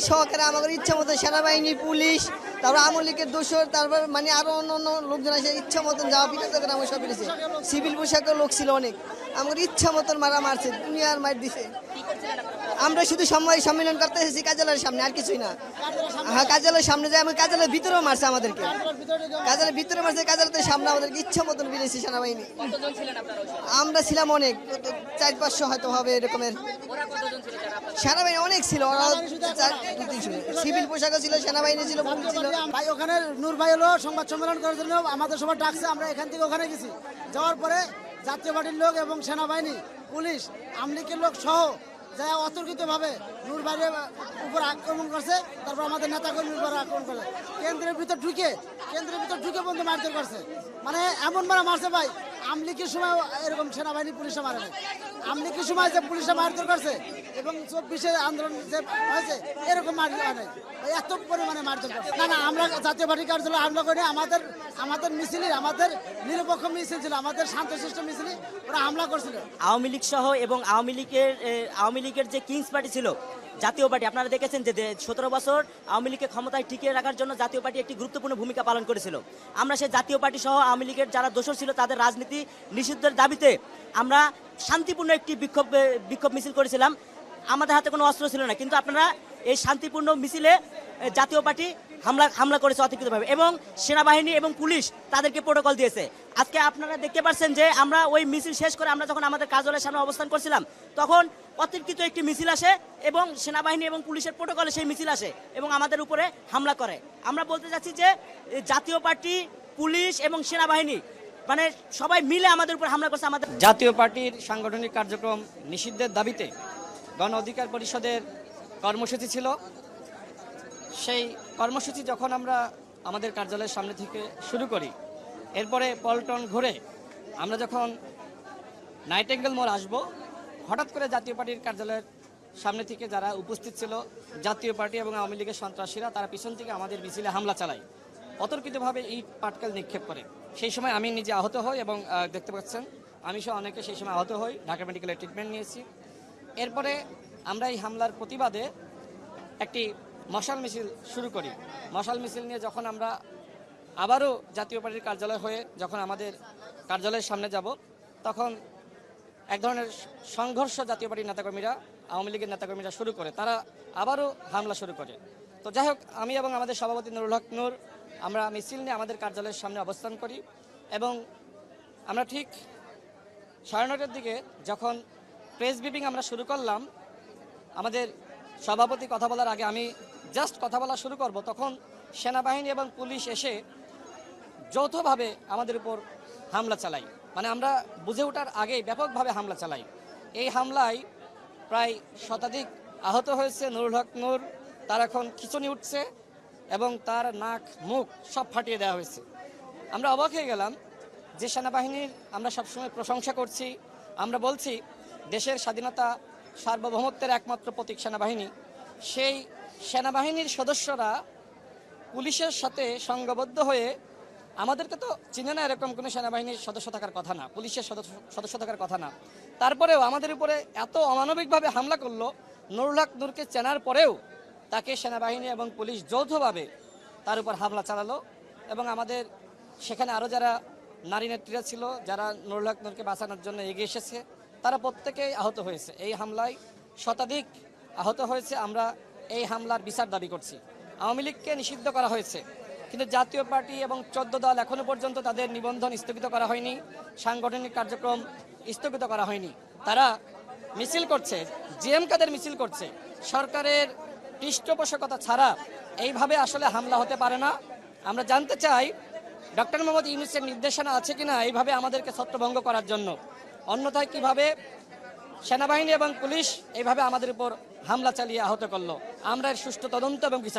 সহকারে আমাদের ইচ্ছা মতো সেনাবাহিনী, পুলিশ, তারপর আওয়ামী লীগের দোসর, তারপর মানে আরো অন্য লোকজন আসে ইচ্ছা মতন যাওয়া পিঠা করে আমার সব পেরেছে। সিভিল পোশাকের লোক ছিল অনেক, আমাদের ইচ্ছা মতন মারা মারছে, দুনিয়ার মার দিছে। আমরা শুধু সময় সম্মেলন করতে এসেছি কার্যালয়ের সামনে, আর কিছুই না। হ্যাঁ, কার্যালয়ের সামনে যাই, আমি কার্যালয়ের ভিতরেও মারছে আমাদেরকে, কার্যালয়ের ভিতরে মারছে, কার্যালয়ের সামনে আমাদেরকে ইচ্ছা মতন বেরিয়েছে সেনাবাহিনী। আমরা ছিলাম অনেক, 400-500 হয়তো হবে এরকমের। সেনাবাহিনী অনেক ছিল, ওরা সিভিল পোশাকও ছিল, সেনাবাহিনী ছিল, পুলিশ ছিল। ভাই ওখানে নূর ভাই হলো সংবাদ সম্মেলন করার জন্য আমাদের সবাই ডাকছে, আমরা এখান থেকে ওখানে গেছি। যাওয়ার পরে জাতীয় পার্টির লোক এবং সেনাবাহিনী, পুলিশ, আওয়ামী লীগের লোক সহ যা অতর্কিতভাবে নূর ভাইয়ের উপর আক্রমণ করছে। তারপর আমাদের নেতাকর্মীর উপর আক্রমণ করে কেন্দ্রের ভিতর ঢুকে বন্ধু মারধর করছে। মানে এমন মারছে ভাই, আওয়ামী লীগের সময় এরকম সেনাবাহিনী পুলিশে মারে নাই। আওয়ামী লীগের সময় যে পুলিশে মারধর করছে এবং 24-এ আন্দোলন যে হয়েছে এরকম মারধর হয় নাই, এত পরিমাণে মারধর করছে। না, আমরা জাতীয় পার্টি কার্যালয়ে হামলা করি। আমাদের মিছিলই, আমাদের নিরপেক্ষ মিছিল ছিল, আমাদের শান্তশিষ্ট মিছিলই ওরা হামলা করছিল। আওয়ামী লীগ সহ এবং আওয়ামী লীগের যে কিংস পার্টি ছিল, জাতীয় পার্টি, আপনারা দেখেছেন যে 17 বছর আওয়ামী লীগকে ক্ষমতায় টিকিয়ে রাখার জন্য জাতীয় পার্টি একটি গুরুত্বপূর্ণ ভূমিকা পালন করেছিল। আমরা সেই জাতীয় পার্টি সহ আওয়ামী লীগের যারা দোষর ছিল তাদের রাজনীতি নিষিদ্ধের দাবিতে আমরা শান্তিপূর্ণ একটি বিক্ষোভ মিছিল করেছিলাম। আমাদের হাতে কোনো অস্ত্র ছিল না, কিন্তু আপনারা এই শান্তিপূর্ণ মিছিলে জাতীয় পার্টি হামলা করেছে অতিরিক্তভাবে, এবং সেনাবাহিনী এবং পুলিশ তাদেরকে প্রোটোকল দিয়েছে। আজকে আপনারা দেখতে পাচ্ছেন যে আমরা ওই মিছিল শেষ করে আমরা যখন আমাদের কার্যালয়ের সামনে অবস্থান করছিলাম, তখন অতিরিক্ত একটি মিছিল আসে এবং সেনাবাহিনী এবং পুলিশের প্রোটোকলে সেই মিছিল আসে এবং আমাদের উপরে হামলা করে। আমরা বলতে চাচ্ছি যে জাতীয় পার্টি, পুলিশ এবং সেনাবাহিনী মানে সবাই মিলে আমাদের উপর হামলা করছে। আমাদের জাতীয় পার্টির সাংগঠনিক কার্যক্রম নিষিদ্ধের দাবিতে গণ অধিকার পরিষদের কর্মসূচি ছিল। সেই কর্মসূচি যখন আমরা আমাদের কার্যালয়ের সামনে থেকে শুরু করি, এরপরে পল্টন ঘুরে আমরা যখন নাইটেঙ্গেল মোড় আসব, হঠাৎ করে জাতীয় পার্টির কার্যালয়ের সামনে থেকে যারা উপস্থিত ছিল জাতীয় পার্টি এবং আওয়ামী লীগের সন্ত্রাসীরা, তারা পিছন থেকে আমাদের মিছিলে হামলা চালায়, অতর্কিতভাবে ইট পাটকেল নিক্ষেপ করে। সেই সময় আমি নিজে আহত হই এবং দেখতে পাচ্ছেন আমি সহ অনেকে সেই সময় আহত হই, ঢাকা মেডিকেলে ট্রিটমেন্ট নিয়েছি। এরপরে আমরা এই হামলার প্রতিবাদে একটি মশাল মিছিল শুরু করি। মশাল মিছিল নিয়ে যখন আমরা আবারও জাতীয় পার্টির কার্যালয় হয়ে যখন আমাদের কার্যালয়ের সামনে যাব, তখন এক ধরনের সংঘর্ষ জাতীয় পার্টির নেতাকর্মীরা, আওয়ামী লীগের নেতাকর্মীরা শুরু করে, তারা আবারও হামলা শুরু করে। তো যাই হোক, আমি এবং আমাদের সভাপতি নুরুল হক নূর আমরা মিছিল নিয়ে আমাদের কার্যালয়ের সামনে অবস্থান করি এবং আমরা ঠিক 9:30টার দিকে যখন প্রেস ব্রিফিং আমরা শুরু করলাম, আমাদের সভাপতি কথা বলার আগে আমি জাস্ট কথা বলা শুরু করব, তখন সেনাবাহিনী এবং পুলিশ এসে যৌথভাবে আমাদের উপর হামলা চালায়। মানে আমরা বুঝে ওঠার আগেই ব্যাপকভাবে হামলা চালাই। এই হামলায় প্রায় শতাধিক আহত হয়েছে। নুরুল হক নূর তার এখন খিঁচুনি উঠছে এবং তার নাক মুখ সব ফাটিয়ে দেওয়া হয়েছে। আমরা অবাক হয়ে গেলাম যে সেনাবাহিনীর আমরা সবসময় প্রশংসা করছি, আমরা বলছি দেশের স্বাধীনতা সার্বভৌমত্বের একমাত্র প্রতীক সেনাবাহিনী, সেই সেনাবাহিনীর সদস্যরা পুলিশের সাথে সংঘবদ্ধ হয়ে, আমাদেরকে তো চিনে না এরকম কোনো সেনাবাহিনীর সদস্য থাকার কথা না, পুলিশের সদস্য থাকার কথা না, তারপরেও আমাদের উপরে এত অমানবিকভাবে হামলা করলো। নুরুল হক নূরকে চেনার পরেও তাকে সেনাবাহিনী এবং পুলিশ যৌথভাবে তার উপর হামলা চালালো এবং আমাদের সেখানে আরও যারা নারী নেত্রীরা ছিল, যারা নুরুল হক নূরকে বাঁচানোর জন্য এগিয়ে এসেছে, তারা প্রত্যেকেই আহত হয়েছে। এই হামলায় শতাধিক আহত হয়েছে। আমরা এই হামলার বিচার দাবি করছি। আওয়ামী লীগকে নিষিদ্ধ করা হয়েছে, কিন্তু জাতীয় পার্টি এবং 14 দল এখনো পর্যন্ত তাদের নিবন্ধন স্থগিত করা হয়নি, সাংগঠনিক কার্যক্রম স্থগিত করা হয়নি। তারা মিছিল করছে, জিএম কাদের মিছিল করছে। সরকারের পৃষ্ঠপোষকতা ছাড়া এইভাবে আসলে হামলা হতে পারে না। আমরা জানতে চাই ডক্টর মোহাম্মদ ইউনূসের নির্দেশনা আছে কিনা এইভাবে আমাদেরকে ছত্রভঙ্গ করার জন্য, অন্যথায় কিভাবে সেনাবাহিনী এবং পুলিশ এইভাবে আমাদের উপর হামলা চালিয়ে আহত করলো। আমরা এর সুষ্ঠু তদন্ত এবং বিচার